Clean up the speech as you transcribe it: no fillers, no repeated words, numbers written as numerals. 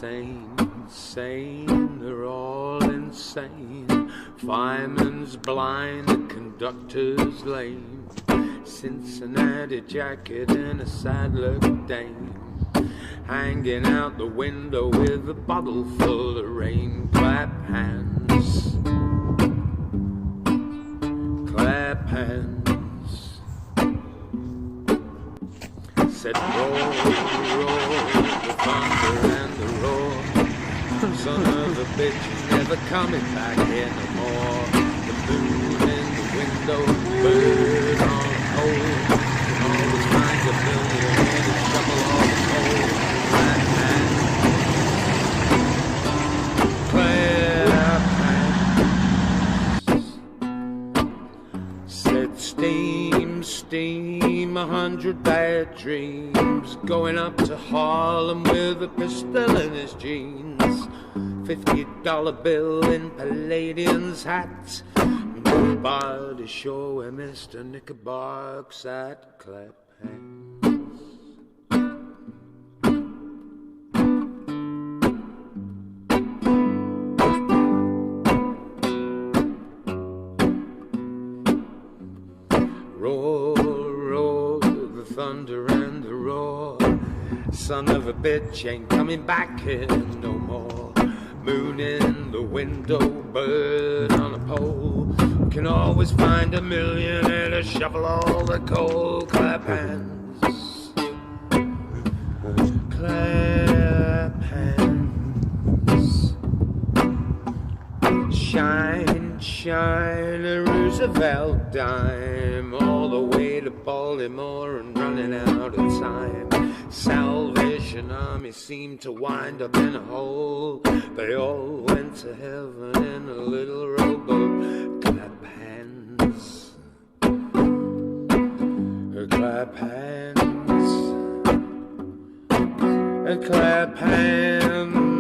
insane, they're all insane. Fireman's blind, the conductor's lame. Cincinnati jacket and a sad look dame, hanging out the window with a bottle full of rain. Clap hands, clap hands. Said roll, roll, the thunder and the roar. Son of a bitch, never coming back here no more. The moon in the window, bird on a pole. Always find a millionaire to shovel all the coal. Clap hands, clap hands. Said steam, steam, 100 bad dreams. Going up to Harlem with a pistol in his jeans. $50 bill in Palladian's hat. Nobody sure where Mr. Knickerbocker's at. Clap hands. Roll, roll, the thunder and the roar. Son of a bitch ain't coming back here no more. Moon in the window, bird on a pole. Can always find a millionaire to shovel all the coal. Clap hands, clap hands. Shine, shine, a Roosevelt dime. All the way to Baltimore and running out of time. Salvation Army seemed to wind up in a hole. They all went to heaven in a little rowboat. Clap hands, clap hands, clap hands.